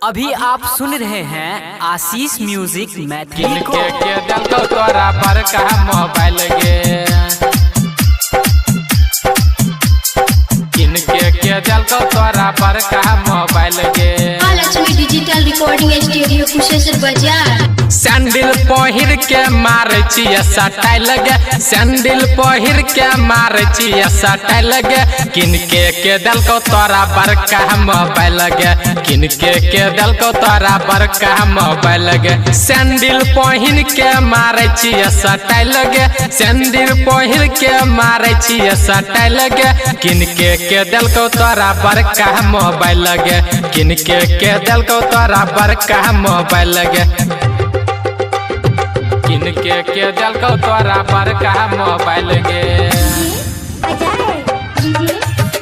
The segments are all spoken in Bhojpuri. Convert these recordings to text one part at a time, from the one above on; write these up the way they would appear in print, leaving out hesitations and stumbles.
अभी आप सुन रहे हैं आशीष म्यूजिक मैथिली को। के दल को तोरा पर कहा मोबाइल गे के दल को तोरा पर कहा मोबाइल गे। Lakshmi digital recording studio Kusheshwar बाजार। सैंडल पहिर के मारे छिया सटाई लगे, सैंडल पहिर के मारे छिया सटाई लगे। किनके के दल को तोरा पर कहा मोबाइल लगे, किनके के दल को तोरा पर कहा मोबाइल लगे। सैंडल पहिर के मारे छिया सटाई लगे, सैंडल पहिर के मारे छिया सटाई लगे। किनके के दल को तोरा पर कहा मोबाइल लगे, किनके के दल को तोरा पर कहा मोबाइल लगे। किनके के दल को तोरा पर कहा मोबाइल गे,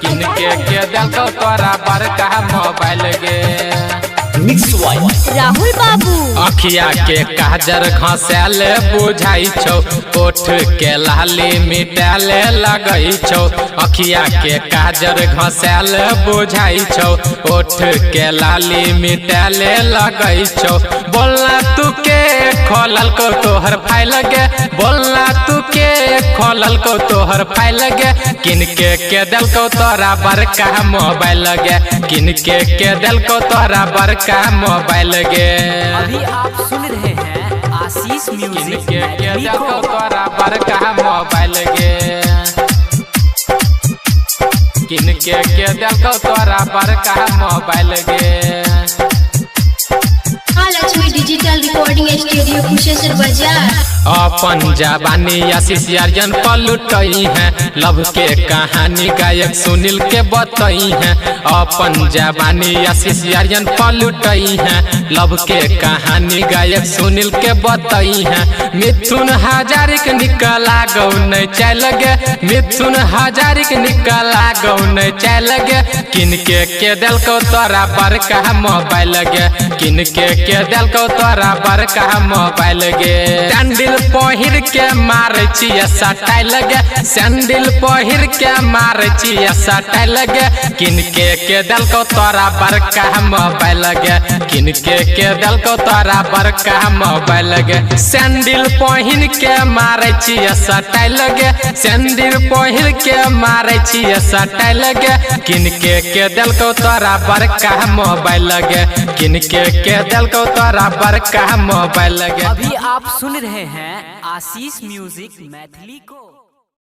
किनके के दल को तोरा पर कहा मोबाइल गे। राहुल बाबू अखिया के काजर घसेले बुझाई छौ, ओठ के लाली मिटाले लगई छौ। अखिया के काजर घसेले बुझाई छौ, ओठ के लाली मिटाले लगई छौ। बोलना तू के खोलल को तोहर फाइल गे, बोलना तू के खोलल को तोहर फाइल गे। किनके के दल को तोरा पर कहा मोबाइल गे, किनके के दल को तोरा पर कहा मोबाइल गे। अभी आप सुन रहे हैं आशीष म्यूजिक के मैथिली दल को को। तोरा पर कहा मोबाइल गे, किनके के दल को तोरा पर कहा मोबाइल गे। Lakshmi digital recording studio Kusheshwar बाजार। अपन जवानी आशीष अर्जन पलटई है, लव के कहानी गायक सुनील के बतई है। अपन जवानी आशीष अर्जन पलटई है, लव के कहानी गायक सुनील के बतई है। मिथुन हजारिक निकला गौ नहीं चल गे, मिथुन हजारिक निकला गौ नहीं चल गे। किनके के दल को तोरा पर कहा मोबाइल गे, किनके के दल को तोरा पर कहा मोबाइल गे। सैंडल पहिर के मारे छिया सटाई लगे, सैंडल पहिर के मारे छिया सटाई लगे। किनके के दल को तोरा पर कहा मोबाइल गे, किनके के दल को तोरा पर कहा मोबाइल गे। सैंडल पहिर के मारे छिया सटाई लगे, सैंडल पहिर के मारे छिया सटाई लगे। किनके के दल को तोरा पर कहा मोबाइल गे, किनके के दल को तोरा पर कहा मोबाइल गे। अभी आप सुन रहे हैं आशीष म्यूजिक मैथिली को।